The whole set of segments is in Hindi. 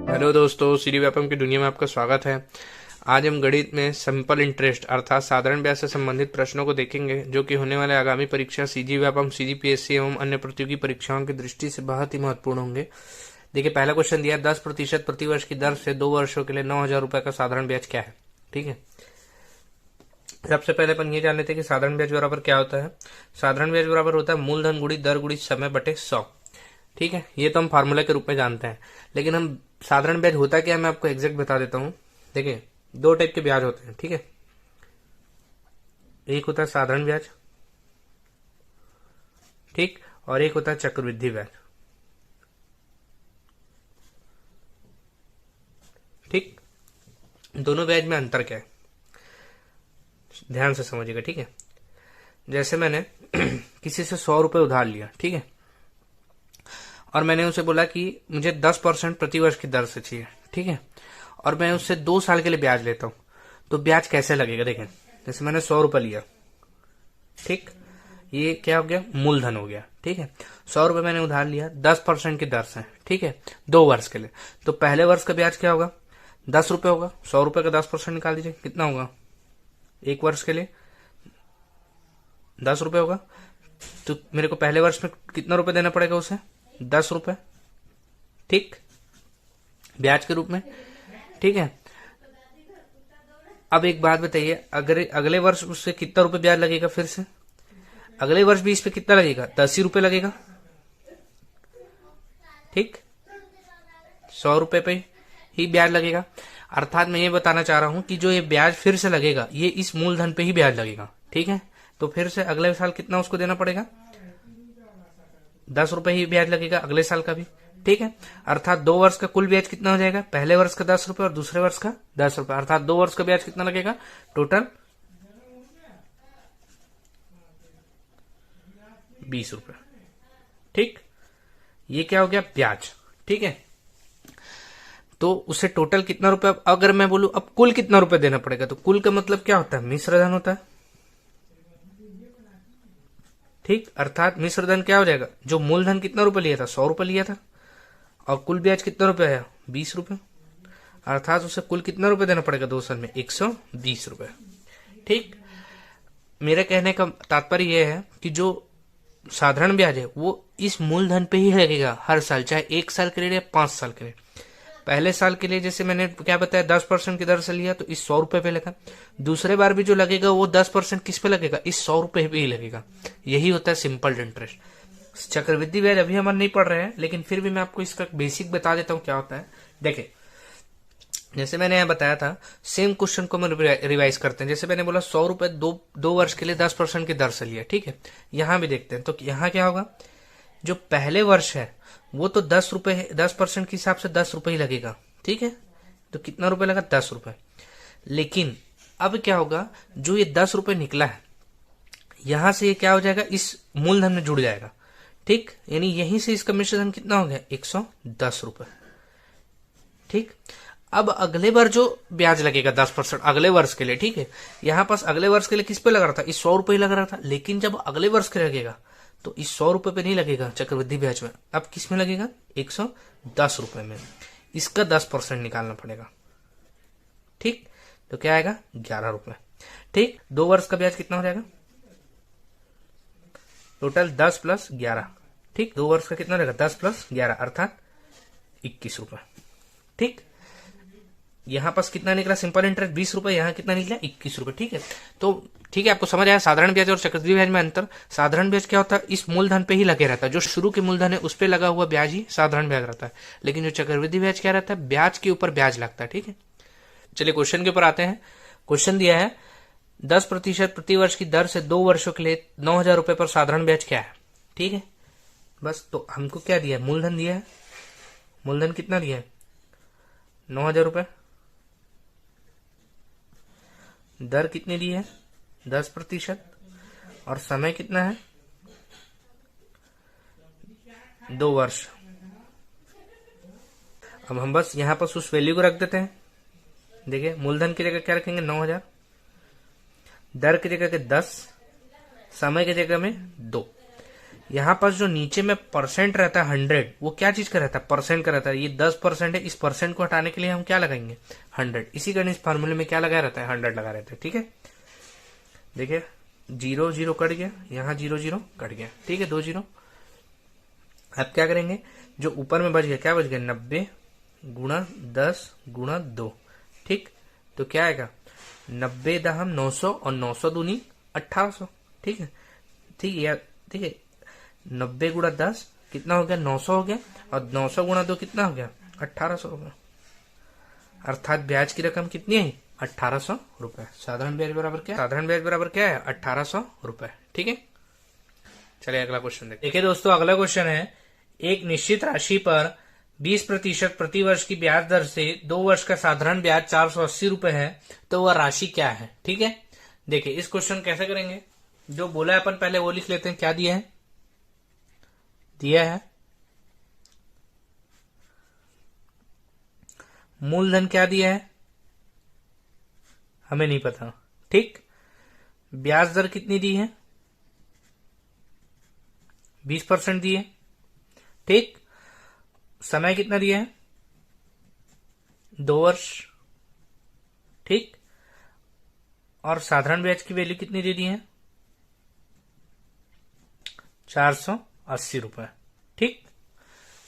हेलो दोस्तों, सीडी व्यापम की दुनिया में आपका स्वागत है। आज हम गणित में सिंपल इंटरेस्ट अर्थात साधारण ब्याज से संबंधित प्रश्नों को देखेंगे, जो कि होने वाले आगामी परीक्षा सीजी व्यापम, सीजीपीएससी एवं अन्य प्रतियोगी परीक्षाओं की दृष्टि से बहुत ही महत्वपूर्ण होंगे। देखिए, पहला क्वेश्चन दिया 10% प्रतिवर्ष की दर से 2 वर्षों के लिए 9,000 रुपए का साधारण ब्याज क्या है। ठीक है, सबसे पहले अपन ये जान लेते हैं कि साधारण ब्याज बराबर क्या होता है। साधारण ब्याज बराबर होता है मूलधन गुणित दर गुणित समय बटे 100। ठीक है, ये तो हम फार्मूला के रूप में जानते हैं, लेकिन हम साधारण ब्याज होता क्या है मैं आपको एग्जैक्ट बता देता हूं। देखिए, दो टाइप के ब्याज होते हैं। ठीक है, एक होता है साधारण ब्याज, ठीक, और एक होता है चक्रवृद्धि ब्याज। ठीक, दोनों ब्याज में अंतर क्या है ध्यान से समझिएगा। ठीक है, जैसे मैंने किसी से 100 रुपए उधार लिया, ठीक है, और मैंने उसे बोला कि मुझे 10% प्रतिवर्ष की दर से चाहिए। ठीक है, और मैं उससे 2 साल के लिए ब्याज लेता हूं, तो ब्याज कैसे लगेगा। देखें, जैसे मैंने 100 रुपए लिया, ठीक, ये क्या हो गया, मूलधन हो गया। ठीक है, 100 रुपए मैंने उधार लिया 10% की दर से, ठीक है, 2 वर्ष के लिए। तो पहले वर्ष का ब्याज क्या होगा, 10 रुपए होगा। 100 रुपए का 10% निकाल दीजिए, कितना होगा, 1 वर्ष के लिए 10 रुपए होगा। तो मेरे को पहले वर्ष में कितना रुपए देना पड़ेगा उसे, 10 रुपए, ठीक, ब्याज के रूप में। ठीक है, अब एक बात बताइए, अगर अगले वर्ष उससे कितना रुपए ब्याज लगेगा, फिर से अगले वर्ष भी इस पे कितना लगेगा, 10 ही रुपए लगेगा। ठीक, 100 रुपए पे ही ब्याज लगेगा। अर्थात मैं ये बताना चाह रहा हूं कि जो ये ब्याज फिर से लगेगा, ये इस मूलधन पे ही ब्याज लगेगा। ठीक है, तो फिर से अगले साल कितना उसको देना पड़ेगा, 10 रुपए ही ब्याज लगेगा अगले साल का भी। ठीक है, अर्थात 2 वर्ष का कुल ब्याज कितना हो जाएगा, पहले वर्ष का 10 रुपए और दूसरे वर्ष का 10 रुपए, अर्थात 2 वर्ष का ब्याज कितना लगेगा, टोटल 20 रुपए। ठीक, ये क्या हो गया, ब्याज। ठीक है, तो उसे टोटल कितना रुपए, अगर मैं बोलूं अब कुल कितना रुपए देना पड़ेगा, तो कुल का मतलब क्या होता है, मिश्र धन होता है। ठीक, अर्थात मिश्र धन क्या हो जाएगा, जो मूलधन कितना रुपए लिया था, 100 रुपए लिया था, और कुल ब्याज कितना रुपए आया, 20 रुपए, अर्थात उसे कुल कितना रुपए देना पड़ेगा 2 साल में, 120 रुपए। ठीक, मेरे कहने का तात्पर्य यह है कि जो साधारण ब्याज है वो इस मूलधन पे ही लगेगा हर साल, चाहे 1 साल के लिए या 5 साल के लिए। पहले साल के लिए जैसे मैंने क्या बताया, 10% की दर से लिया तो इस 100 रुपए पे लगा। दूसरे बार भी जो लगेगा वो 10% किस पे लगेगा, इस 100 रुपए पे ही लगेगा। यही होता है सिंपल इंटरेस्ट। चक्रवृद्धि ब्याज अभी हम नहीं पढ़ रहे हैं, लेकिन फिर भी मैं आपको इसका बेसिक बता देता हूं क्या होता है। देखिए, जैसे मैंने यहाँ बताया था, सेम क्वेश्चन को हम रिवाइज करते हैं। जैसे मैंने बोला 100 रुपए 2 वर्ष के लिए 10% की दर से लिया। ठीक है, यहां भी देखते हैं, तो यहाँ क्या होगा, जो पहले वर्ष है वो तो 10 रुपए है, 10% के हिसाब से 10 रुपए ही लगेगा। ठीक है, तो कितना रुपए लगा, 10 रुपए। लेकिन अब क्या होगा, जो ये 10 रुपए निकला है, यहां से ये क्या हो जाएगा, इस मूलधन में जुड़ जाएगा। ठीक, यानी यहीं से इसका मिश्रधन कितना हो गया, 110 रुपए। ठीक, अब अगले बार जो ब्याज लगेगा 10% अगले वर्ष के लिए, ठीक है, यहां पास अगले वर्ष के लिए किस पे लग रहा था, इस 100 रुपए ही लग रहा था। लेकिन जब अगले वर्ष के लगेगा तो इस 100 रुपए पे नहीं लगेगा चक्रवृद्धि ब्याज में, अब किस में लगेगा, 110 रुपए में। इसका 10% निकालना पड़ेगा। ठीक, तो क्या आएगा, 11 रुपए। ठीक, 2 वर्ष का ब्याज कितना हो जाएगा, टोटल 10 प्लस 11। ठीक, 2 वर्ष का कितना रहेगा, 10 प्लस 11 अर्थात 21 रुपए। ठीक, यहां पास कितना निकला, सिंपल इंटरेस्ट 20 रुपए, यहां कितना निकला, 21 रुपए। ठीक है, तो ठीक है, आपको समझ आया साधारण ब्याज और चक्रवृद्धि ब्याज में अंतर। साधारण ब्याज क्या होता है, इस मूलधन पे ही लगे रहता है, जो शुरू के मूलधन है उस पे लगा हुआ ब्याज ही साधारण ब्याज रहता है। लेकिन जो चक्रवृद्धि ब्याज क्या रहता है, ब्याज के ऊपर ब्याज लगता है। ठीक है, चलिए क्वेश्चन के ऊपर आते हैं। क्वेश्चन दिया है 10% प्रतिवर्ष की दर से 2 वर्षों के लिए 9,000 रुपए पर साधारण ब्याज क्या है। ठीक है, बस तो हमको क्या दिया है, मूलधन दिया है। मूलधन कितना दिया है, 9,000 रुपए। दर कितनी दी है, 10%, और समय कितना है, 2 वर्ष। अब हम बस यहां पर उस वैल्यू को रख देते हैं। देखिए, मूलधन की जगह क्या रखेंगे, 9,000, दर की जगह के 10, समय की जगह में 2। यहाँ पर जो नीचे में परसेंट रहता है 100, वो क्या चीज का रहता है? परसेंट का रहता है। ये 10% है, इस परसेंट को हटाने के लिए हम क्या लगाएंगे? 100। इसी कारण इस फॉर्मूले में क्या लगा रहता है? 100 लगा रहता है। ठीक है, देखिए 0 0 कट गया, यहाँ 0 0 कट गया। ठीक है, 2 0। अब क्या करेंगे? जो ऊपर में बच गया, क्या बच गया? 90 गुणा 10 गुणा 2। ठीक, तो क्या आएगा? 90 दहम 900 और 900 दूनी 1800। ठीक है, ठीक है 90 गुणा 10 कितना हो गया? 900 हो गया, और 900 गुणा 2 कितना हो गया? 1800 हो गया। अर्थात ब्याज की रकम कितनी है? 1800 रुपए। साधारण ब्याज बराबर क्या? साधारण ब्याज बराबर क्या है? 1800 रुपए। ठीक है, चलिए अगला क्वेश्चन देखिए दोस्तों, अगला क्वेश्चन है, एक निश्चित राशि पर 20% प्रति वर्ष की ब्याज दर से 2 वर्ष का साधारण ब्याज 480 रुपए है, तो वह राशि क्या है? ठीक है, देखिए इस क्वेश्चन कैसे करेंगे? जो बोला है अपन पहले वो लिख लेते हैं। क्या दिया है? दिया है मूलधन। क्या दिया है? हमें नहीं पता। ठीक, ब्याज दर कितनी दी है? 20% दी है। ठीक, समय कितना दिया है? 2 वर्ष। ठीक, और साधारण ब्याज की वैल्यू कितनी दे दी है? 480 रुपए। ठीक,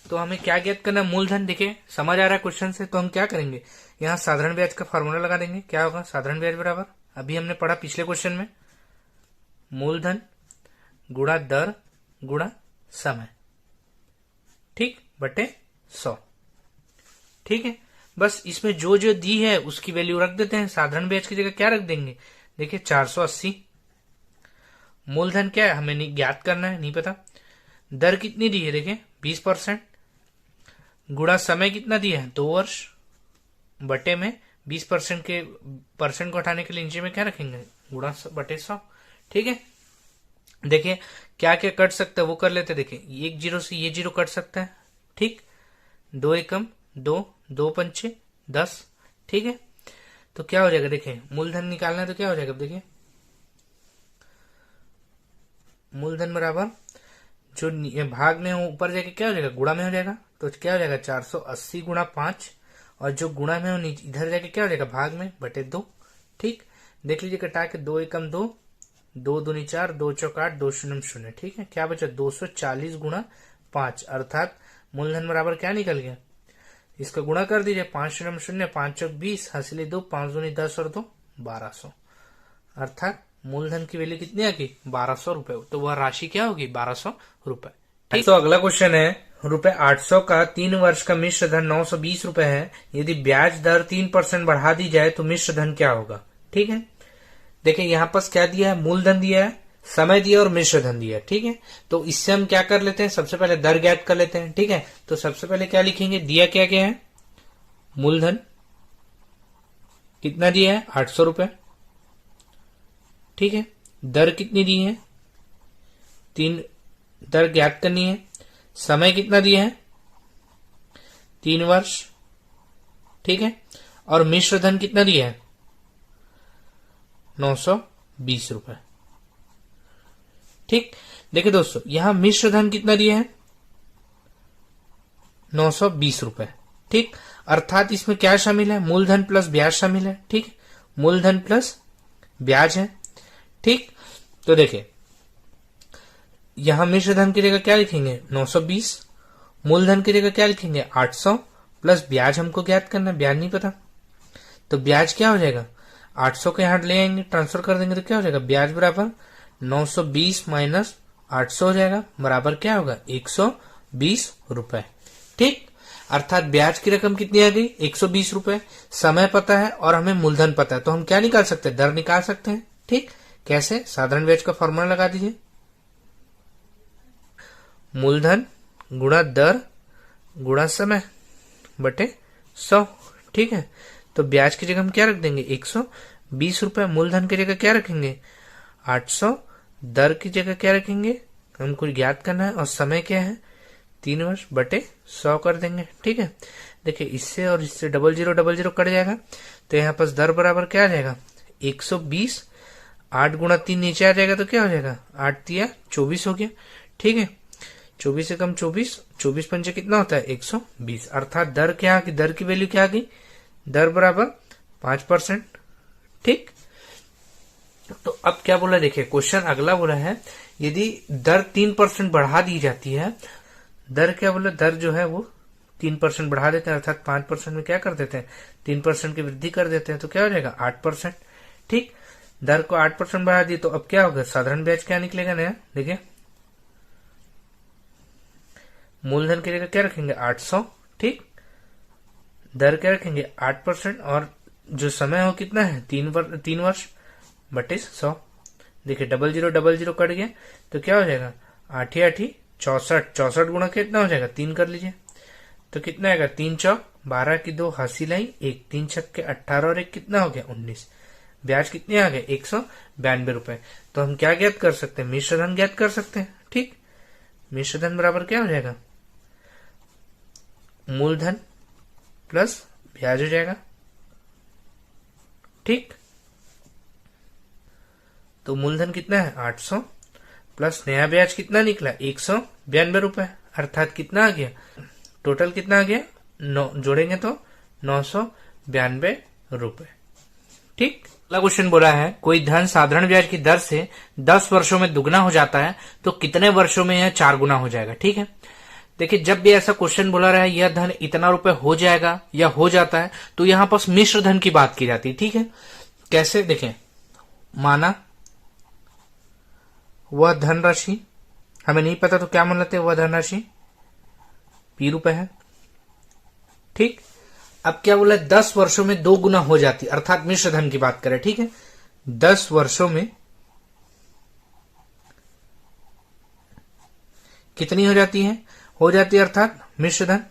तो हमें क्या ज्ञात करना है? मूलधन। देखिए समझ आ रहा है क्वेश्चन से, तो हम क्या करेंगे? यहाँ साधारण ब्याज का फॉर्मूला लगा देंगे। क्या होगा? साधारण ब्याज बराबर, अभी हमने पढ़ा पिछले क्वेश्चन में, मूलधन गुणा दर गुणा समय। ठीक, बटे 100। ठीक है, बस इसमें जो जो दी है उसकी वैल्यू रख देते हैं। साधारण ब्याज की जगह क्या रख देंगे? देखिए 480। मूलधन क्या है? हमें नहीं ज्ञात करना है, नहीं पता। दर कितनी दी है? देखिए 20%। गुणा समय कितना दिया है? 2 वर्ष। बटे में 20% के परसेंट को हटाने के लिए नीचे में क्या रखेंगे? गुणा बटे 100। ठीक है, देखिए क्या क्या कट सकता है वो कर लेते हैं। देखिए 1 0 से ये 0 कट सकता है। ठीक, 2 एकम 2, 2 पंचे 10। ठीक है, तो क्या हो जाएगा? देखिए मूलधन निकालना है तो क्या हो जाएगा? देखिए मूलधन बराबर जो भाग में ऊपर जाके क्या हो जाएगा? गुणा में हो जाएगा। तो क्या हो जाएगा? 480 गुणा 5, और जो गुणा में हो इधर जाके क्या हो जाएगा? भाग में बटे 2। ठीक, देख लीजिए कटा के 2 एकम 2, 2 दूनी 4, 2 चौक 8, 2 शून्य 0। ठीक है, क्या बचा? 240 गुणा 5, अर्थात मूलधन बराबर क्या निकल गया? इसका गुणा कर दीजिए, 5 शून्य 0, 5 चौक 20, हासिल 2, 5 दूनी 10 और 2 1200। अर्थात मूलधन की वैल्यू कितनी आ गई? 1200 रुपए। तो वह राशि क्या होगी? 1200 रुपए। ठीक, तो अगला क्वेश्चन है, रुपए 800 का 3 वर्ष का मिश्र धन 920 रुपए है। यदि ब्याज दर 3% बढ़ा दी जाए तो मिश्र धन क्या होगा? ठीक है, देखिए यहां पर क्या दिया है? मूलधन दिया है, समय दिया और मिश्र धन दिया है। ठीक है, तो इससे हम क्या कर लेते हैं? सबसे पहले दर ज्ञात कर लेते हैं। ठीक है, तो सबसे पहले क्या लिखेंगे? दिया क्या क्या है? मूलधन कितना दिया है? 800 रुपए। ठीक है, दर कितनी दी है? 3, दर ज्ञात करनी है। समय कितना दिया है? 3 वर्ष। ठीक है, और मिश्र धन कितना दिया है? 920 रुपए। ठीक, देखिए दोस्तों यहां मिश्र धन कितना दिया है? 920 रुपए। ठीक, अर्थात इसमें क्या शामिल है? मूलधन प्लस ब्याज शामिल है। ठीक, मूलधन प्लस ब्याज है। ठीक, तो देखिए यहां मिश्र धन की जगह क्या लिखेंगे? 920। मूलधन की जगह क्या लिखेंगे? 800, प्लस ब्याज हमको ज्ञात करना है, ब्याज नहीं पता। तो ब्याज क्या हो जाएगा? 800 के यहां ले आएंगे, ट्रांसफर कर देंगे तो क्या हो जाएगा? ब्याज बराबर 920 माइनस 800 हो जाएगा, बराबर क्या होगा? 120 रुपए। ठीक, अर्थात ब्याज की रकम कितनी आ गई? 120 रुपए। समय पता है और हमें मूलधन पता है, तो हम क्या निकाल सकते हैं? दर निकाल सकते हैं। ठीक, कैसे? साधारण ब्याज का फॉर्मूला लगा दीजिए, मूलधन गुणा दर गुणा समय बटे 100। ठीक है, तो ब्याज की जगह हम क्या रख देंगे? 120 रुपए। मूलधन की जगह क्या रखेंगे? 800। दर की जगह क्या रखेंगे? हमको ज्ञात करना है, और समय क्या है? 3 वर्ष बटे 100 कर देंगे। ठीक है, देखिए इससे और इससे 0000 कट जाएगा, तो यहाँ पास दर बराबर क्या आ जाएगा? 120। 8 गुणा 3 नीचे आ जाएगा तो क्या हो जाएगा? 8 तिया 24 हो गया। ठीक है, 24 से कम 24, 24 पंचे कितना होता है 120। अर्थात दर क्या आ गई, दर की वैल्यू क्या आ गई, दर बराबर 5%। ठीक, तो अब क्या बोला, देखिए क्वेश्चन अगला बोला है यदि दर 3% बढ़ा दी जाती है, दर क्या बोला, दर जो है वो 3% बढ़ा देते हैं, अर्थात 5% में क्या कर देते हैं 3% की वृद्धि कर देते हैं, तो क्या हो जाएगा 8%। ठीक, दर को 8% बढ़ा दी तो अब क्या होगा, साधारण ब्याज क्या निकलेगा नया, देखिए मूलधन की जगह क्या रखेंगे 800। ठीक, दर क्या रखेंगे 8% और जो समय हो कितना है 3 वर्ष बटे 100। देखिए 0000 कट गया तो क्या हो जाएगा 8 8 64, 64 गुणा कितना हो जाएगा 3 कर लीजिए तो कितना आएगा 3 चौक 12 की 2 हासिल लाई 1, 3 छक्के 18 और 1 कितना हो गया 19। ब्याज कितने आ गए 192 रुपए। तो हम क्या ज्ञात कर सकते हैं, मिश्रधन ज्ञात कर सकते हैं। ठीक, मिश्रधन बराबर क्या हो जाएगा, मूलधन प्लस ब्याज हो जाएगा। ठीक, तो मूलधन कितना है 800 प्लस नया ब्याज कितना निकला 192 रुपए, अर्थात कितना आ गया, टोटल कितना आ गया 9 जोड़ेंगे तो 992 रुपए। ठीक, अगला क्वेश्चन बोला है कोई धन साधारण ब्याज की दर से 10 वर्षों में दुगना हो जाता है तो कितने वर्षों में यह 4 गुना हो जाएगा। ठीक है, देखिए जब भी ऐसा क्वेश्चन बोला रहा है यह धन इतना रुपए हो जाएगा या हो जाता है तो यहां पर मिश्र धन की बात की जाती है। ठीक है, कैसे देखें, माना वह धनराशि हमें नहीं पता तो क्या मान लेते हैं, वह धनराशि P रुपए है। ठीक, अब क्या बोला 10 वर्षों में 2 गुना हो जाती, अर्थात मिश्र धन की बात करें। ठीक है, 10 वर्षों में कितनी हो जाती है, हो जाती है अर्थात मिश्र धन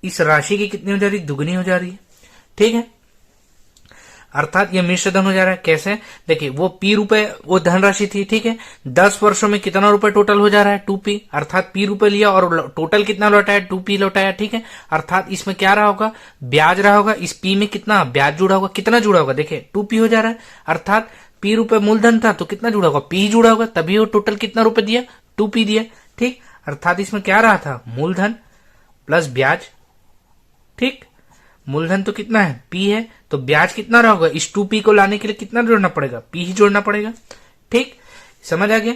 इस राशि की कितनी हो जा रही, दुगनी हो जा रही है। ठीक है, अर्थात यह मिश्र धन हो जा रहा है। कैसे, देखिए वो P रुपए वो धनराशि थी। ठीक है, 10 वर्षों में कितना रुपए टोटल हो जा रहा है 2P, अर्थात P रुपए लिया और टोटल कितना लौटाया 2P लौटाया। ठीक है, अर्थात इसमें क्या रहा होगा, ब्याज रहा होगा, इस P में कितना ब्याज जुड़ा होगा, कितना जुड़ा होगा, देखिए 2P हो जा रहा है, अर्थात P रुपए मूलधन था तो कितना जुड़ा होगा, P ही जुड़ा होगा, तभी वो टोटल कितना रुपए दिया 2P दिया। ठीक, अर्थात इसमें क्या रहा था, मूलधन प्लस ब्याज। ठीक, मूलधन तो कितना है P है तो ब्याज कितना रहा होगा, इस 2P को लाने के लिए कितना जोड़ना पड़ेगा, P ही जोड़ना पड़ेगा। ठीक, समझ आ गया,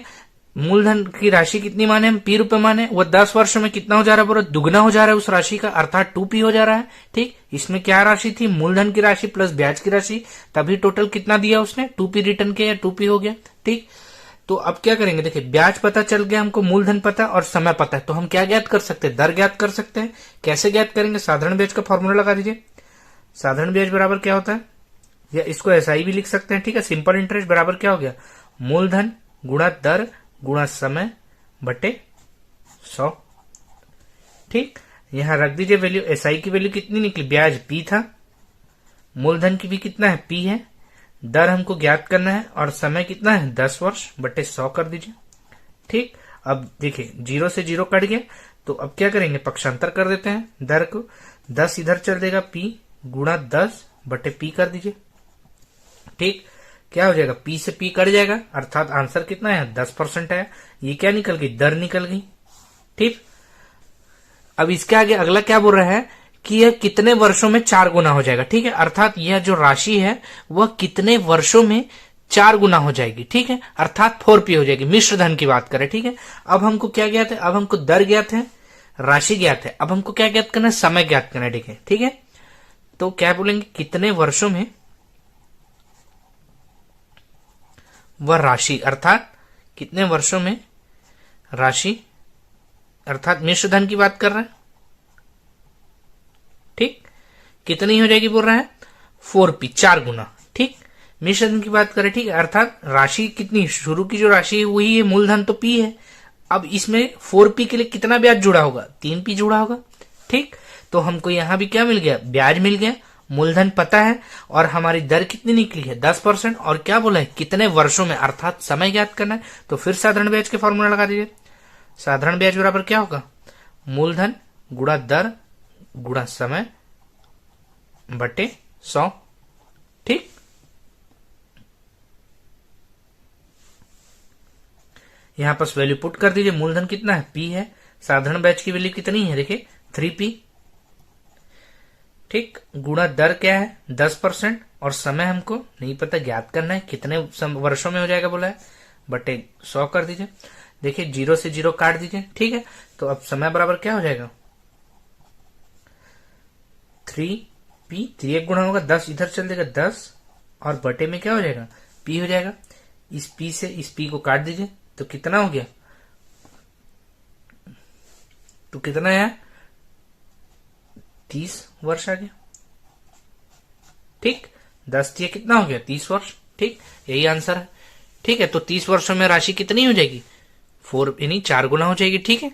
मूलधन की राशि कितनी माने हम P रुपए माने, वो 10 वर्षों में कितना हो जा रहा है, पूरा दुगना हो जा रहा है उस राशि का, अर्थात 2P हो जा रहा है। ठीक, इसमें क्या राशि थी, मूलधन की राशि प्लस ब्याज की राशि, तभी टोटल कितना दिया उसने 2P रिटर्न किया, 2P हो गया। ठीक, तो अब क्या करेंगे, देखिए ब्याज पता चल गया हमको, मूलधन पता और समय पता है, तो हम क्या ज्ञात कर सकते हैं, दर ज्ञात कर सकते हैं। कैसे ज्ञात करेंगे, साधारण ब्याज का फॉर्मूला लगा दीजिए। साधारण ब्याज बराबर क्या होता है, या इसको SI भी लिख सकते हैं। ठीक है, सिंपल इंटरेस्ट बराबर क्या हो गया, मूलधन गुणा दर गुणा समय बटे 100। ठीक, यहां रख दीजिए वैल्यू, SI की वैल्यू कितनी निकली, ब्याज P था, मूलधन की भी कितना है P है, दर हमको ज्ञात करना है और समय कितना है 10 वर्ष बटे 100 कर दीजिए। ठीक, अब देखिए 0 से 0 कट गया तो अब क्या करेंगे, पक्षांतर कर देते हैं, दर को 10 इधर चल देगा, P गुणा 10 बटे P कर दीजिए। ठीक, क्या हो जाएगा, P से P कट जाएगा, अर्थात आंसर कितना है 10% है। ये क्या निकल गई, दर निकल गई। ठीक, अब इसके आगे अगला क्या बोल रहा है कि यह कितने वर्षों में 4 गुना हो जाएगा। ठीक है, अर्थात यह जो राशि है वह कितने वर्षों में 4 गुना हो जाएगी। ठीक है, अर्थात 4P हो जाएगी, मिश्र धन की बात करें। ठीक है, अब हमको क्या ज्ञात है, अब हमको दर ज्ञात है, राशि ज्ञात है, अब हमको क्या ज्ञात करना है, समय ज्ञात करना है। ठीक है, तो क्या बोलेंगे, कितने वर्षों में वह राशि, अर्थात कितने वर्षों में राशि, अर्थात मिश्र धन की बात कर रहा है। ठीक, कितनी हो जाएगी बोल रहा है 4P, 4 गुना। ठीक, मिश्र धन की बात करें। ठीक है, अर्थात राशि कितनी, शुरू की जो राशि है वही है, मूलधन तो P है, अब इसमें 4P के लिए कितना ब्याज जुड़ा होगा, 3P जुड़ा होगा। ठीक, तो हमको यहां भी क्या मिल गया, ब्याज मिल गया, मूलधन पता है और हमारी दर कितनी निकली है 10%, और क्या बोला है कितने वर्षों में, अर्थात समय ज्ञात करना है। तो फिर साधारण ब्याज के फॉर्मूला लगा दीजिए। साधारण ब्याज बराबर क्या होगा, मूलधन गुणा दर गुणा समय बटे 100। ठीक, यहां पर वैल्यू पुट कर दीजिए। मूलधन कितना है, P है। साधारण बैच की वैल्यू कितनी है, देखिए 3P। ठीक, गुणा दर क्या है 10%, और समय हमको नहीं पता, ज्ञात करना है कितने वर्षों में हो जाएगा बोला है, बटे 100 कर दीजिए। देखिए 0 से 0 काट दीजिए। ठीक है, तो अब समय बराबर क्या हो जाएगा 3P। 3 एक गुणा होगा 10, इधर चल देगा 10, और बटे में क्या हो जाएगा P हो जाएगा। इस P से इस P को काट दीजिए, तो कितना हो गया, तो कितना है 30 वर्ष आ गया। ठीक, 10 दिए कितना हो गया 30 वर्ष। ठीक, यही आंसर है। ठीक है, तो 30 वर्षों में राशि कितनी हो जाएगी 4 यानी 4 गुना हो जाएगी। ठीक है।